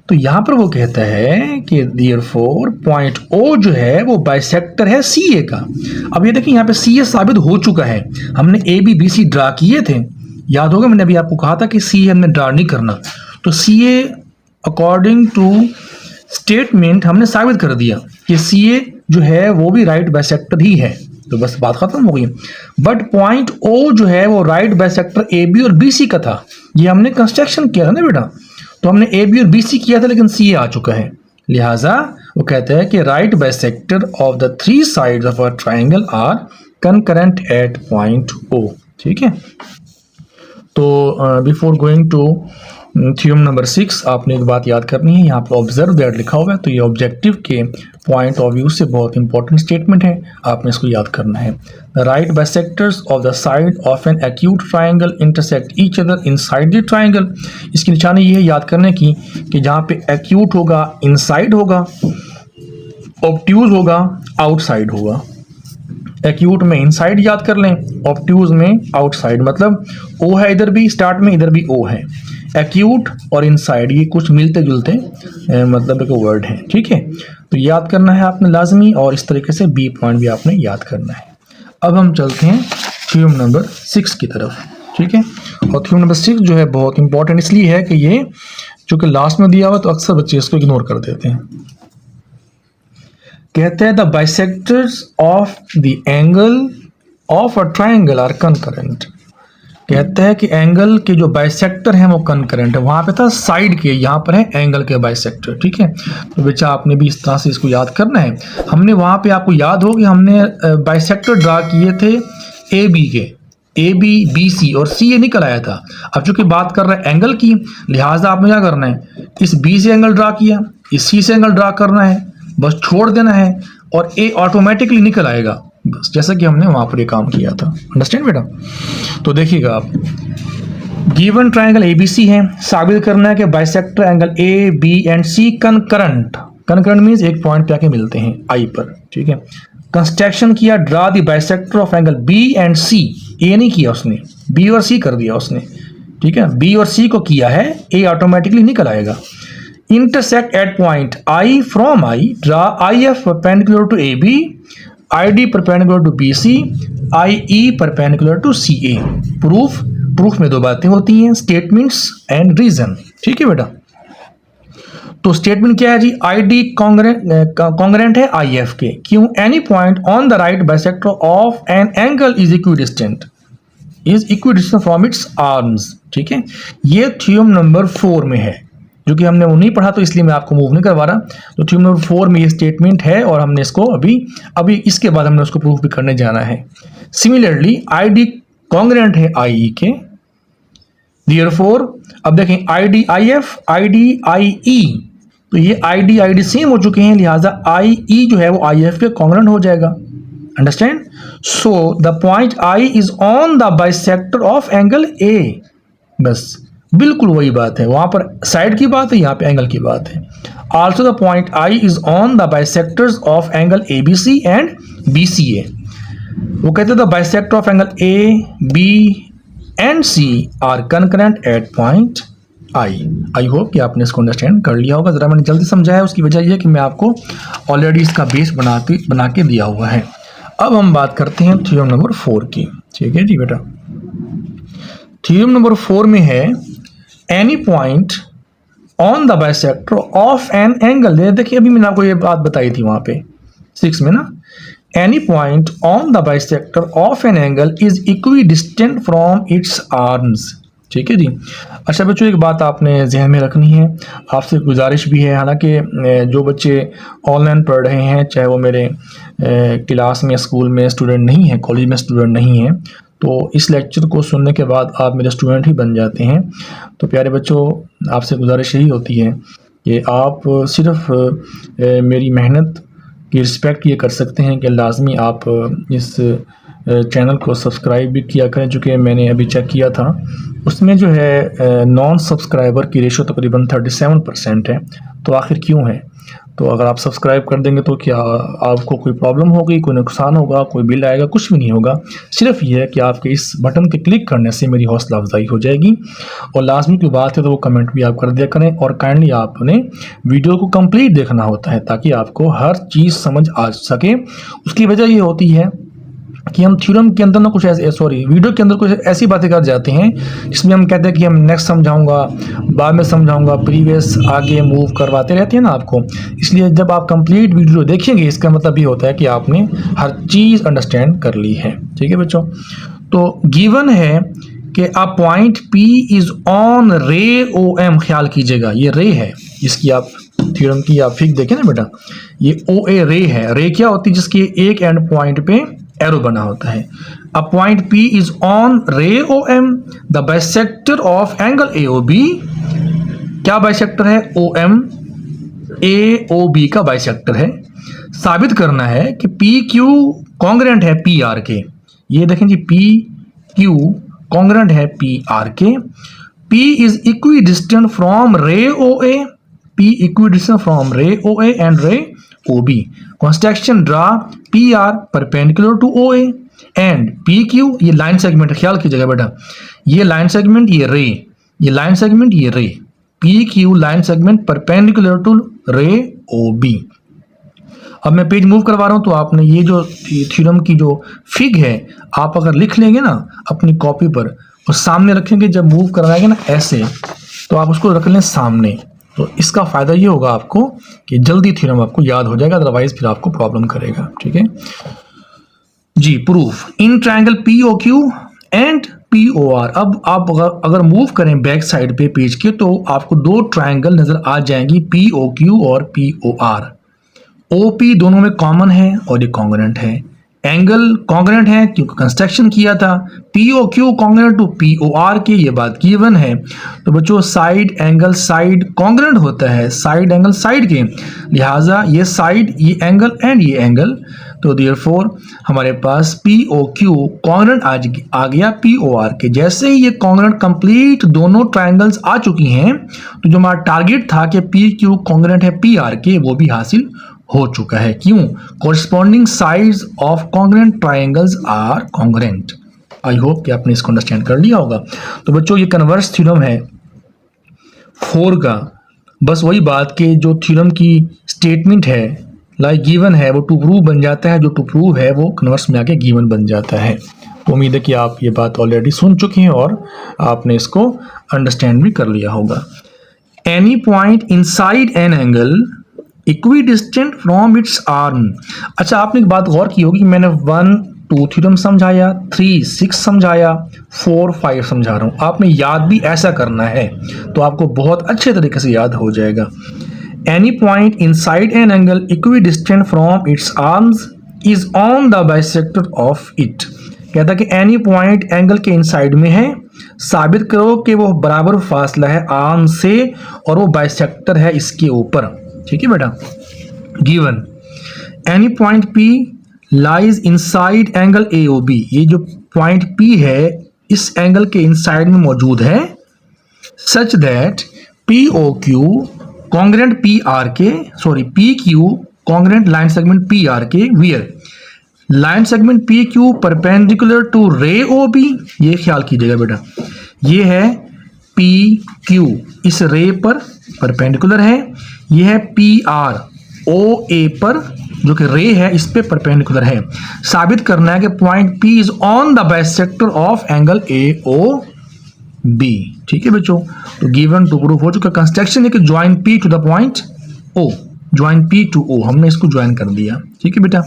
तो यहाँ पर वो कहता है कि देयरफॉर पॉइंट O जो है वो बाइसेक्टर है CA का। अब ये देखिए यहाँ पे CA साबित हो चुका है, हमने AB BC ड्रा किए थे, याद होगा मैंने अभी आपको कहा था कि CA हमने ड्रा नहीं करना, तो CA अकॉर्डिंग टू स्टेटमेंट हमने साबित कर दिया कि CA जो है वो भी राइट बाइसेक्टर ही है, तो बस बात खत्म हो गई। बट पॉइंट O जो है वो राइट बाइसेक्टर AB और BC का था, ये हमने कंस्ट्रक्शन किया था ना बेटा, तो हमने AB और BC किया था, लेकिन CA आ चुका है, लिहाजा वो कहते हैं कि right bisector of the 3 sides of a triangle are concurrent at point O। ठीक है, तो before going to theorem number 6 आपने एक बात याद करनी है, यहाँ पर ऑब्जर्व दैट लिखा हुआ है, तो ये ऑब्जेक्टिव के पॉइंट ऑफ व्यू से बहुत इंपॉर्टेंट स्टेटमेंट है, आपने इसको याद करना है। The right bisectors of the side of an acute triangle intersect each other inside the triangle. इसकी निशानी ये है याद करने की कि जहाँ पे एक्यूट होगा इनसाइड होगा, ऑब्ट्यूज होगा आउटसाइड होगा। एक्यूट में इनसाइड याद कर लें, ऑब्ट्यूज में आउटसाइड, मतलब O है इधर भी स्टार्ट में, इधर भी O है। एक्यूट और इनसाइड ये कुछ मिलते जुलते मतलब एक वर्ड है, ठीक है। तो याद करना है आपने लाजमी, और इस तरीके से बी पॉइंट भी आपने याद करना है। अब हम चलते हैं थ्योरम नंबर 6 की तरफ, ठीक है। और थ्योरम नंबर 6 जो है बहुत इंपॉर्टेंट इसलिए है कि ये चूंकि लास्ट में दिया हुआ तो अक्सर बच्चे इसको इग्नोर कर देते हैं। कहते हैं the bisectors of the angle of a triangle are concurrent. कहते हैं कि एंगल के जो बाइसेक्टर हैं वो कनकरेंट है। वहां पे था साइड के, यहाँ पर है एंगल के बाइसेक्टर, ठीक है। तो बच्चा आपने भी इस तरह से इसको याद करना है। हमने वहां पे आपको याद हो कि हमने बाइसेक्टर ड्रा किए थे ए बी के, ए बी बी सी और सी ए निकल आया था। अब चूंकि बात कर रहे हैं एंगल की, लिहाजा आपने क्या करना है, इस बी से एंगल ड्रा किया, इस सी से एंगल ड्रा करना है, बस छोड़ देना है और ए ऑटोमेटिकली निकल आएगा, बस जैसा कि हमने वहां पर ये काम किया था। अंडरस्टैंड बेटा? तो देखिएगा आप, गिवन ट्राइंगल एबीसी है, साबित करना है कि bisector angle A B and C concurrent. Concurrent means एक पॉइंट पे आके मिलते हैं आई पर, ठीक है। कंस्ट्रक्शन किया, draw the bisector of angle B and C. A नहीं किया उसने, बी और सी कर दिया उसने, ठीक है। बी और सी को किया है, ए ऑटोमेटिकली निकल आएगा। Intersect at point I from I, draw I F perpendicular to A B, I D perpendicular to B C, I E perpendicular to C A. Proof में दो बातें होती हैं, स्टेटमेंट्स एंड रीजन, ठीक है बेटा। तो स्टेटमेंट क्या है जी, आई डी कॉन्ग्रेंट है आई एफ के। क्यों? Any point on the right bisector of an angle is equidistant from its arms, ठीक है। ये थ्योरम नंबर 4 में है, जो कि हमने वो नहीं पढ़ा तो इसलिए मैं आपको मूव नहीं करवा रहा। तो थ्योरम नंबर 4 में ये स्टेटमेंट है और हमने इसको अभी इसके बाद हमने उसको प्रूफ भी करने जाना है। सिमिलरली आई डी कॉन्ग्रेंट है आई ई के, देयरफॉर अब देखें I D I F, I D I E, तो ये आई डी सेम हो चुके हैं, लिहाजा आई ई जो है वो आई एफ के कॉन्ग्रेंट हो जाएगा। Understand? So the point I is on the bisector of angle ए। बस बिल्कुल वही बात है, वहां पर साइड की बात है, यहाँ पे एंगल की बात है। Also the point I is on the bisectors of angle A B C and B C A. वो कहते हैं the bisector of angle A B and C are concurrent at point I hope कि आपने इसको understand कर लिया होगा। जरा मैंने जल्दी समझाया, उसकी वजह यह है कि मैं आपको ऑलरेडी इसका बेस बना के दिया हुआ है। अब हम बात करते हैं थ्योरम नंबर 4 की, ठीक है जी बेटा। थ्योरम नंबर 4 में है any point on the bisector of an angle. देखिए अभी मैंने आपको ये बात बताई थी वहां पे 6 में ना, any point on the bisector of an angle is इक्वी डिस्टेंट फ्रॉम इट्स आर्म्स, ठीक है जी। अच्छा बच्चों, एक बात आपने जहन में रखनी है, आपसे गुजारिश भी है, हालांकि जो बच्चे ऑनलाइन पढ़ रहे हैं, चाहे वो मेरे क्लास में स्कूल में स्टूडेंट नहीं है, कॉलेज में स्टूडेंट नहीं है, तो इस लेक्चर को सुनने के बाद आप मेरे स्टूडेंट ही बन जाते हैं। तो प्यारे बच्चों, आपसे गुजारिश यही होती है कि आप सिर्फ मेरी मेहनत की रिस्पेक्ट ये कर सकते हैं कि लाजमी आप इस चैनल को सब्सक्राइब भी किया करें। चूँकि मैंने अभी चेक किया था, उसमें जो है नॉन सब्सक्राइबर की रेशो तकरीबन 37% है। तो आखिर क्यों है? तो अगर आप सब्सक्राइब कर देंगे तो क्या आपको कोई प्रॉब्लम होगी, कोई नुकसान होगा, कोई बिल आएगा? कुछ भी नहीं होगा। सिर्फ ये है कि आपके इस बटन के क्लिक करने से मेरी हौसला अफजाई हो जाएगी। और लाजमी की बात है तो वो कमेंट भी आप कर दिया करें, और काइंडली आपने वीडियो को कंप्लीट देखना होता है ताकि आपको हर चीज़ समझ आ सके। उसकी वजह ये होती है कि हम थ्योरम के अंदर ना कुछ वीडियो के अंदर कुछ ऐसी बातें कर जाते हैं जिसमें हम कहते हैं कि हम नेक्स्ट समझाऊंगा, बाद में समझाऊंगा, प्रीवियस आगे मूव करवाते रहते हैं ना आपको। इसलिए जब आप कंप्लीट वीडियो देखेंगे, इसका मतलब ये होता है कि आपने हर चीज़ अंडरस्टैंड कर ली है, ठीक है बच्चों। तो गिवन है कि a point P is on रे OM। ख्याल कीजिएगा, ये रे है, इसकी आप थ्योरम की आप फिक देखें ना बेटा, ये OA रे है। रे क्या होती है? जिसके एक एंड पॉइंट पे एरो बना होता है। A point P is on रे OM, the bisector of angle AOB। क्या बाइसेक्टर है? OM AOB का बाइसेक्टर है। साबित करना है कि PQ कॉन्ग्रेंट है PR के। ये देखें जी, PQ कॉन्ग्रेंट है PR के। P इज इक्वी डिस्टेंट फ्रॉम रे OA, P इक्वी डिस्टेंट from ray OA and ray OB। Construction draw PR perpendicular to OA and PQ, ये लाइन सेगमेंट, ख्याल कीजिएगा बेटा, ये लाइन सेगमेंट, ये रे, ये लाइन सेगमेंट, ये ray, P Q line segment perpendicular to ray O B. अब मैं पेज मूव करवा रहा हूं तो आपने ये जो थ्योरम की जो फिग है आप अगर लिख लेंगे ना अपनी कॉपी पर और सामने रखेंगे, जब मूव करवाएंगे ना ऐसे, तो आप उसको रख लें सामने। तो इसका फायदा ये होगा आपको कि जल्दी थ्योरम आपको याद हो जाएगा, अदरवाइज फिर आपको प्रॉब्लम करेगा। ठीक है जी। Proof in triangle P O Q and P O R. अब आप अगर मूव करें बैक साइड पे पेज के तो आपको दो ट्रायंगल नजर आ जाएंगी, पी ओ क्यू और पी ओ आर। ओपी दोनों में कॉमन है और ये कॉन्ग्रेंट है। एंगल कॉन्ग्रेंट है क्योंकि कंस्ट्रक्शन किया था। P O Q congruent to P O R के, ये बात गिवन है। तो बच्चों साइड एंगल साइड कॉन्ग्रेंट होता है साइड एंगल साइड के, लिहाजा ये साइड ये एंगल एंड ये एंगल, तो देयरफॉर हमारे पास पीओ क्यू कॉन्ग्रेंट आ गया पीओ आर के। जैसे ही ये कॉन्ग्रेंट कंप्लीट दोनों ट्राइंगल्स आ चुकी हैं तो जो हमारा टारगेट था कि पी क्यू कॉन्ग्रेंट है पी आर के, वो भी हासिल हो चुका है। क्यों? Corresponding sides of congruent triangles are congruent. I hope कि आपने इसको अंडरस्टैंड कर लिया होगा। तो बच्चों ये कन्वर्स थ्योरम है 4 का। बस वही बात कि जो थ्योरम की स्टेटमेंट है लाइक गिवन है वो टू प्रूव बन जाता है, जो टू प्रूव है वो कन्वर्स में आके गिवन बन जाता है। तो उम्मीद है कि आप ये बात ऑलरेडी सुन चुके हैं और आपने इसको अंडरस्टैंड भी कर लिया होगा। Any point inside an angle equidistant from its arm. अच्छा, आपने एक बात गौर की होगी, मैंने 1 2 थ्योरम समझाया, 3 6 समझाया, 4 5 समझा रहा हूं। आपने याद भी ऐसा करना है तो आपको बहुत अच्छे तरीके से याद हो जाएगा। Any point inside an angle equidistant from its arms is on the bisector of it. कहता कि एनी पॉइंट एंगल के इनसाइड में है, साबित करो कि वो बराबर फासला है आर्म से और वो बाइसेक्टर है इसके ऊपर। ठीक है बेटा। Given any point P lies inside angle AOB। ये जो पॉइंट P है इस एंगल के इनसाइड में मौजूद है, such that POQ congruent PR के, sorry PQ congruent line segment PR के, where line segment PQ perpendicular to ray OB। ये ख्याल कीजिएगा बेटा, ये है PQ इस रे पर परपेंडिकुलर है, ये है PR OA पर जो कि रे है इस पे परपेंडिकुलर है। साबित करना है कि point P is on the bisector of angle AOB। ठीक है बच्चों, तो गिवन टू प्रूफ हो चुका। कंस्ट्रक्शन है कि join P to the point O, join P to O, हमने इसको ज्वाइन कर दिया। ठीक है बेटा।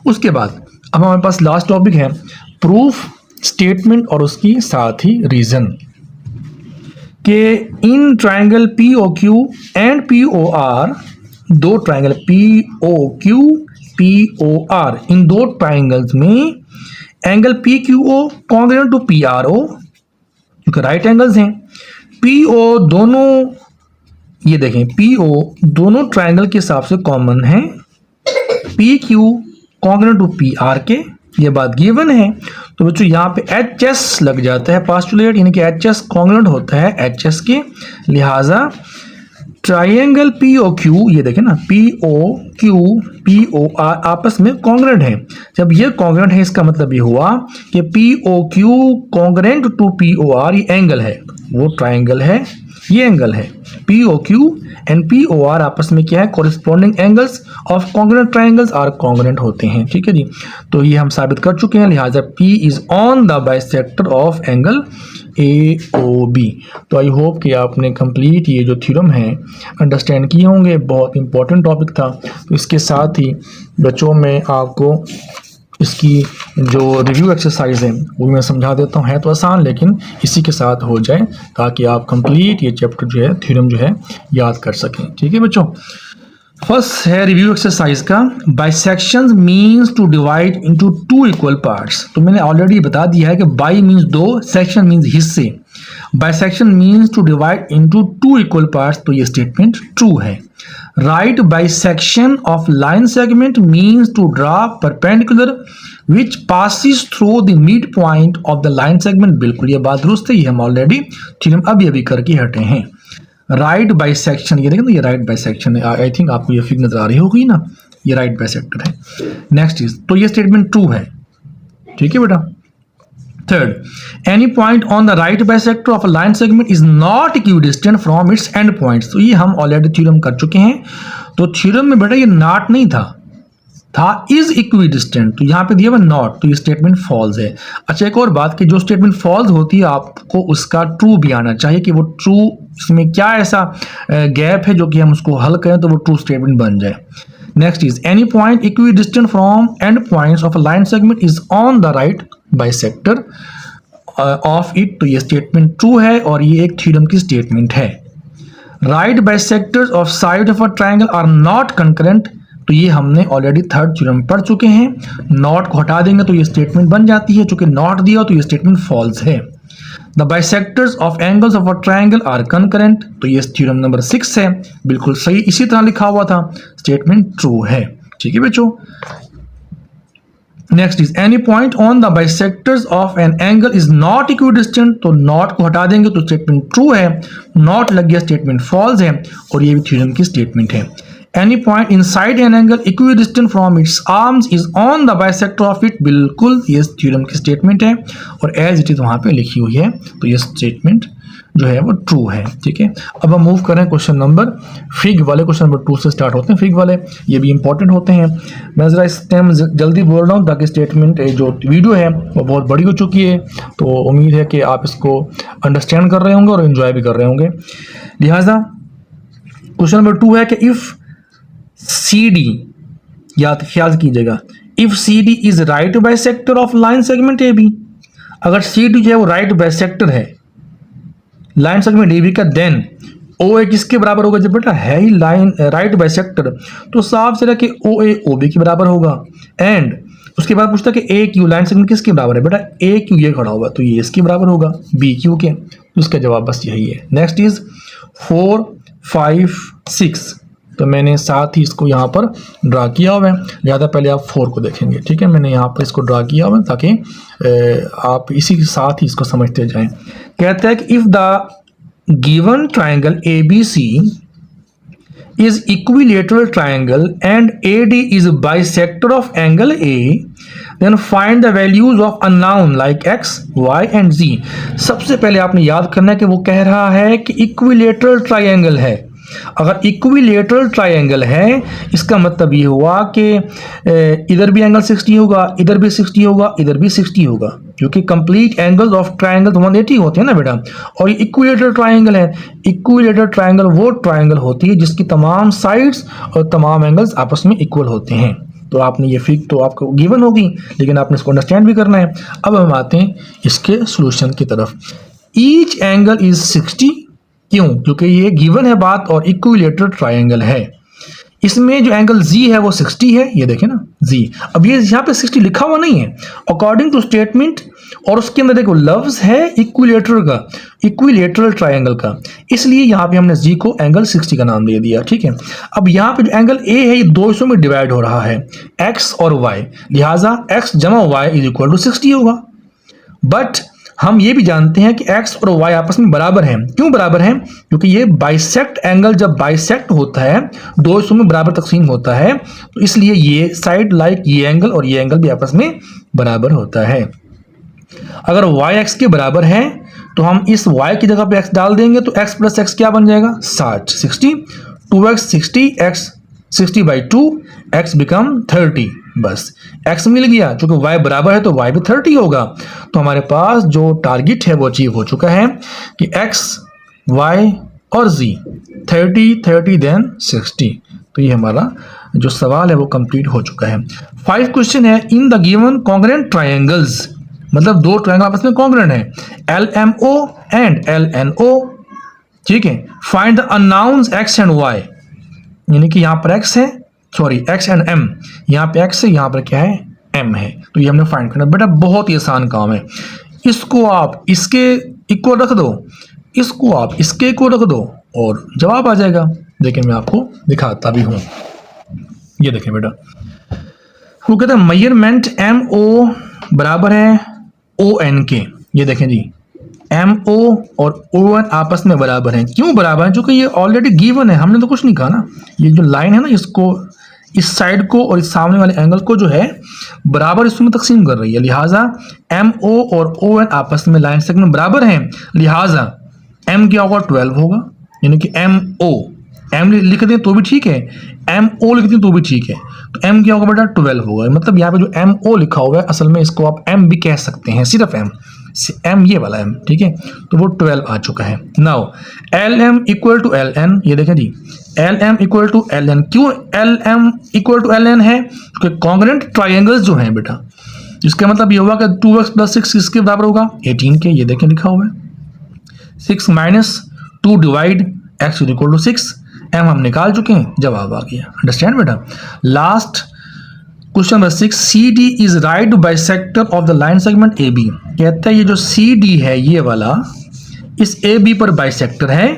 उसके बाद अब हमारे पास लास्ट टॉपिक है प्रूफ स्टेटमेंट और उसकी साथ ही रीजन के in triangle POQ and POR, दो ट्राइंगल POQ POR, इन दो ट्राइंगल्स में angle PQO congruent to PRO क्योंकि राइट एंगल्स हैं। PO दोनों, ये देखें PO दोनों ट्राइंगल के हिसाब से कॉमन है, PQ कॉन्ग्रेंट टू PR के, ये बात गिवन है। तो बच्चों यहाँ पे HS लग जाता है पास्टुलेट, यानी कि HS कॉन्ग्रेंट होता है HS के, लिहाजा ट्राइंगल POQ, ये देखें ना POQ POR आपस में कॉन्ग्रेंट है। जब ये कॉन्ग्रेंट है इसका मतलब ये हुआ कि POQ कॉन्ग्रेंट टू POR, ये एंगल है, वो ट्राइंगल है, ये एंगल है। POQ एंड POR आपस में क्या है? Corresponding angles of congruent triangles are congruent होते हैं। ठीक है जी, तो ये हम साबित कर चुके हैं, लिहाजा P is on the bisector of angle AOB। तो आई होप कि आपने कंप्लीट ये जो थ्योरम है अंडरस्टैंड किए होंगे। बहुत इंपॉर्टेंट टॉपिक था। तो इसके साथ ही बच्चों में आपको इसकी जो रिव्यू एक्सरसाइज है वो मैं समझा देता हूँ। है तो आसान, लेकिन इसी के साथ हो जाए ताकि आप कंप्लीट ये चैप्टर जो है थ्योरम जो है याद कर सकें। ठीक है बच्चों। फर्स्ट है रिव्यू एक्सरसाइज का, bisection means to divide into 2 equal parts. तो मैंने ऑलरेडी बता दिया है कि बाई मीन्स 2, सेक्शन मीन्स हिस्से। Bisection means to divide into 2 equal parts, तो ये स्टेटमेंट ट्रू है। Right bisection of line segment means to draw perpendicular which passes through the mid point of the line segment. बिल्कुल ये बात दुरुस्त है, ये हम ऑलरेडी थ्योरम अभी करके हटे हैं। राइट बाइसेक्शन, ये देखें तो ये राइट बाइसेक्शन है। आई थिंक आपको ये फिगर नजर आ रही होगी ना, ये राइट बाइसेक्टर है। नेक्स्ट इज, तो ये स्टेटमेंट ट्रू है। ठीक है बेटा। Third, any point on the right bisector of a line segment is not equidistant from its and points. तो ये हम ऑलरेडी थ्योरम कर चुके हैं, तो थ्योरम में बेटा ये नॉट नहीं था इज इक्विडिस्टेंट, तो यहाँ पे दिया हुआ नॉट, तो ये स्टेटमेंट फॉल्स है। अच्छा एक और बात कि जो स्टेटमेंट फॉल्स होती है आपको उसका ट्रू भी आना चाहिए कि वो ट्रू, इसमें क्या ऐसा गैप है जो कि हम उसको हल करें तो वो ट्रू स्टेटमेंट बन जाए। Next is any point equidistant from and points of a line segment is on the right bisector of it, तो ये स्टेटमेंट ट्रू है और ये एक थ्योरम की स्टेटमेंट है। Right bisectors of side of a triangle are not concurrent, तो ये हमने ऑलरेडी थर्ड थ्योरम पढ़ चुके हैं। नॉट को हटा देंगे तो ये स्टेटमेंट बन जाती है, चूंकि नॉट दिया हो तो ये स्टेटमेंट फॉल्स है। The bisectors of angles of a triangle are concurrent, तो ये थ्योरम नंबर 6 है, बिल्कुल सही इसी तरह लिखा हुआ था, स्टेटमेंट ट्रू है। ठीक है बच्चों। Next is any point on the bisectors of an angle is not equidistant, तो नॉट को हटा देंगे तो स्टेटमेंट ट्रू है, नॉट लग गया स्टेटमेंट फॉल्स है और ये भी थ्योरम की स्टेटमेंट है। Any point inside an angle equidistant from its arms is on the bisector of it, बिल्कुल ये थ्योरम की स्टेटमेंट है और एज इट इज वहां पे लिखी हुई है, तो ये स्टेटमेंट जो है वो ट्रू है। ठीक है, अब हम मूव करें क्वेश्चन नंबर फिग वाले, क्वेश्चन नंबर 2 से स्टार्ट होते हैं फिग वाले, ये भी इंपॉर्टेंट होते हैं। मैं ज़रा इस टाइम जल्दी बोल रहा हूँ ताकि स्टेटमेंट जो वीडियो है वो बहुत बड़ी हो चुकी है, तो उम्मीद है कि आप इसको अंडरस्टैंड कर रहे होंगे और एंजॉय भी कर रहे होंगे। लिहाजा क्वेश्चन नंबर 2 है कि इफ़ CD, याद ख्याल कीजिएगा, if CD is right bisector of line segment AB, अगर CD जो है वो राइट बाइसेक्टर है लाइन सेगमेंट AB का, देन OA किसके बराबर होगा? जब बेटा है ही लाइन राइट बाइसेक्टर तो साफ से कि OA OB के बराबर होगा। एंड उसके बाद पूछता है कि AQ लाइन सेगमेंट किसके बराबर है? बेटा AQ ये खड़ा होगा तो ये इसके बराबर होगा BQ के, तो उसका जवाब बस यही है। नेक्स्ट इज 4, 5, 6, तो मैंने साथ ही इसको यहाँ पर ड्रा किया हुआ है, लिहाजा पहले आप 4 को देखेंगे। ठीक है, मैंने यहाँ पर इसको ड्रा किया हुआ है ताकि आप इसी के साथ ही इसको समझते जाएं। कहता है कि if the given triangle ABC is equilateral triangle and AD is bisector of angle A, then find the values of unknown like x, y and z। सबसे पहले आपने याद करना है कि वो कह रहा है कि इक्विलेटरल ट्राइंगल है। अगर इक्विलेटरल ट्राइंगल है इसका मतलब ये हुआ कि इधर भी एंगल 60 होगा, इधर भी 60 होगा, इधर भी 60 होगा, क्योंकि कंप्लीट एंगल्स ऑफ ट्राइंगल तो 180 होते हैं ना बेटा। और ये इक्विलेटरल ट्राइंगल है। इक्विलेटरल ट्राइंगल वो ट्राइंगल होती है जिसकी तमाम साइड्स और तमाम एंगल्स आपस में इक्वल होते हैं। तो आपने ये फिग तो आपको गिवन होगी, लेकिन आपने इसको अंडरस्टैंड भी करना है। अब हम आते हैं इसके सोल्यूशन की तरफ। ईच एंगल इज 60, क्यों? क्योंकि ये गिवन है बात और इक्विलेटरल ट्राइंगल है। इसमें जो एंगल Z है वो 60 है, ये देखें ना Z। अब ये यहाँ पे 60 लिखा हुआ नहीं है अकॉर्डिंग टू स्टेटमेंट, और उसके अंदर देखो लफ्ज है इक्विलेटरल का, इक्विलेटरल ट्राइंगल का, इसलिए यहाँ पे हमने Z को एंगल 60 का नाम दे दिया। ठीक है, अब यहाँ पे जो एंगल A है ये 2 हिस्सों में डिवाइड हो रहा है, X और Y, लिहाजा X जमा Y इज इक्वल टू 60 होगा। बट हम ये भी जानते हैं कि x और y आपस में बराबर हैं। क्यों बराबर हैं? क्योंकि ये बाइसेक्ट एंगल जब बाइसेक्ट होता है 2 हिस्सों में बराबर तकसीम होता है, तो इसलिए ये साइड लाइक ये एंगल और ये एंगल भी आपस में बराबर होता है। अगर y x के बराबर है तो हम इस y की जगह पे x डाल देंगे तो x प्लस x क्या बन जाएगा? 60, 2x 60, x 60/2, x बिकम 30। बस x मिल गया, क्योंकि y बराबर है तो y भी 30 होगा। तो हमारे पास जो टारगेट है वो अचीव हो चुका है कि x, y और z 30, 30 देन 60। तो ये हमारा जो सवाल है वो कंप्लीट हो चुका है। 5 क्वेश्चन है, in the given congruent triangles, मतलब 2 ट्राइंगल आपस में कॉन्ग्रुएंट है, LMO एंड LNO। ठीक है, find the unknowns x and y, यानी कि यहाँ पर x है, सॉरी x एंड m, यहाँ पे x है, यहाँ पर क्या है? m है। तो ये हमने फाइंड करना। बेटा बहुत ही आसान काम है, इसको आप इसके इक्वल रख दो, इसको आप इसके इक्वल रख दो और जवाब आ जाएगा। लेकिन मैं आपको दिखाता भी हूँ, ये देखें बेटा, वो कहते हैं मेजरमेंट MO बराबर है ON के। ये देखें जी, MO और ON आपस में बराबर हैं। क्यों बराबर है? क्योंकि ये ऑलरेडी गिवन है, हमने तो कुछ नहीं कहा ना। ये जो लाइन है ना, इसको इस साइड को और इस सामने वाले एंगल को जो है बराबर हिस्सों में तकसीम कर रही है, लिहाजा MO और ON आपस में लाइन सेगमेंट बराबर हैं, लिहाजा M क्या होगा 12 होगा, यानी कि MO M लिख दें तो भी ठीक है, MO लिख दें तो भी ठीक है, तो M क्या होगा बेटा 12 होगा। मतलब यहाँ पे जो MO लिखा हुआ है असल में इसको आप M भी कह सकते हैं, सिर्फ M ये वाला M, ठीक है, तो वो 12 आ चुका है। Now LM equal to LN, ये देखें जी LM इक्वल टू LN, क्यों LM इक्वल टू LN है? क्योंकि कॉन्ग्रुएंट ट्राइंगल्स जो हैं बेटा, इसका मतलब ये होगा कि 2x प्लस 6 किसके बराबर होगा 18 के, ये देखें लिखा हुआ है 6 minus 2 divide x equal to 6, M हम निकाल चुके हैं, जवाब आ गया। अंडरस्टैंड बेटा। Last question number 6, CD is right bisector of the line segment AB। कहता है ये जो CD है ये वाला इस AB पर बाइसेक्टर है।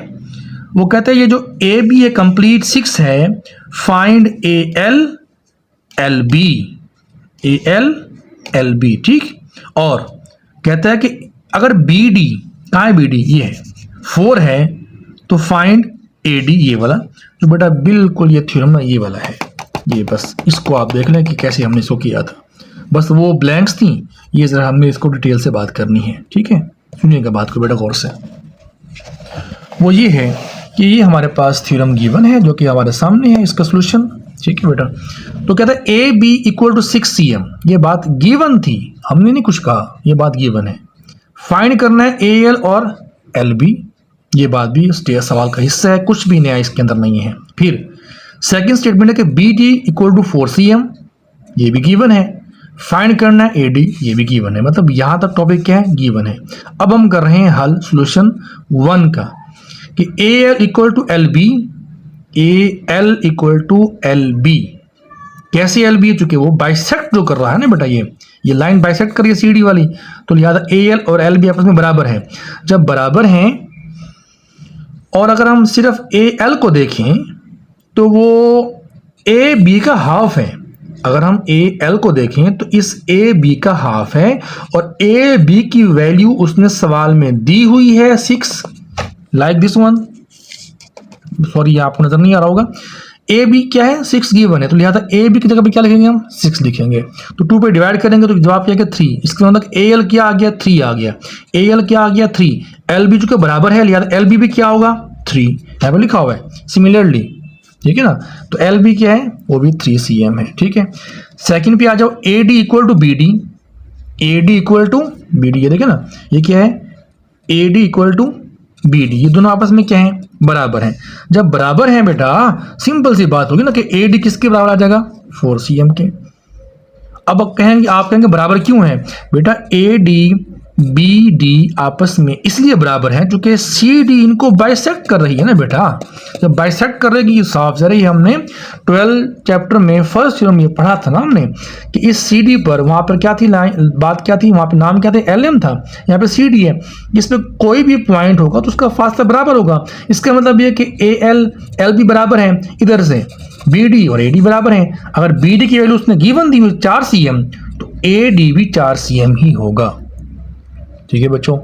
वो कहता है ये जो AB है कंप्लीट 6 है, फाइंड AL LB, ठीक। और कहता है कि अगर BD कहाँ है, BD ये है 4 है, तो फाइंड AD ये वाला, जो बेटा बिल्कुल ये थ्योरम ना ये वाला है, ये बस इसको आप देख लें कि कैसे हमने इसको किया था। बस वो ब्लैंक्स थी, ये जरा हमने इसको डिटेल से बात करनी है, ठीक है। सुनिएगा बात को बेटा गौर से। वो ये है कि ये हमारे पास थ्योरम गिवन है जो कि हमारे सामने है, इसका सोल्यूशन, ठीक है बेटा। तो कहता है AB इक्वल टू 6 cm, ये बात गिवन थी, हमने नहीं कुछ कहा, ये बात गिवन है। फाइंड करना है AL और LB, ये बात भी सवाल का हिस्सा है, कुछ भी नया इसके अंदर नहीं है। फिर सेकंड स्टेटमेंट है कि BD इक्वल टू 4 cm, ये भी गिवन है। फाइंड करना है AD, ये भी गिवन है। मतलब यहाँ तक टॉपिक क्या है, गिवन है। अब हम कर रहे हैं हल सोल्यूशन 1 का कि AL equal to LB, AL equal to LB, कैसे LB है, चूंकि वो बाइसेक्ट जो कर रहा है ना बेटा, ये लाइन बाइसेक्ट कर रही है CD वाली, तो लिहाजा AL और LB आपस में बराबर है। जब बराबर हैं और अगर हम सिर्फ AL को देखें तो वो AB का हाफ है। अगर हम AL को देखें तो इस AB का हाफ है और AB की वैल्यू उसने सवाल में दी हुई है 6, लाइक दिस वन। सॉरी ये आपको नजर नहीं आ रहा होगा, AB क्या है 6 गिवन है, तो लिहाजा AB की जगह पे क्या लिखेंगे हम 6 लिखेंगे। तो 2 पे डिवाइड करेंगे तो जवाब क्या आ गया 3। इसके मतलब AL क्या आ गया 3 आ गया, AL क्या आ गया 3, LB चूंकि बराबर है लिहाजा LB भी क्या होगा 3, यहाँ पे लिखा हुआ है सिमिलरली, ठीक है ना। तो LB क्या है, वो भी 3 cm है, ठीक है। सेकंड पे आ जाओ, AD equal to BD, AD equal to BD, ये देखे ना, ये क्या है AD इक्वल टू BD, ये दोनों आपस में क्या है बराबर हैं। जब बराबर हैं बेटा सिंपल सी बात होगी ना कि AD किसके बराबर आ जाएगा 4 cm के। अब आप कहेंगे बराबर क्यों है बेटा, AD BD आपस में इसलिए बराबर है क्योंकि CD इनको बाइसेक्ट कर रही है ना बेटा। जब बाइसेक्ट कर रही है साफ जरा, हमने 12 चैप्टर में फर्स्ट थ्योरम ये पढ़ा था ना हमने कि इस CD पर वहां पर क्या थी लाइन, बात क्या थी, वहां पे नाम क्या था LM था, यहाँ पे CD है, इसमें कोई भी पॉइंट होगा तो उसका फासला बराबर होगा। इसका मतलब ये कि AL LB बराबर है, इधर से BD और AD बराबर है। अगर BD की वैल्यू उसने गिवन दी 4 cm तो AD भी 4 cm ही होगा, ठीक है बच्चों।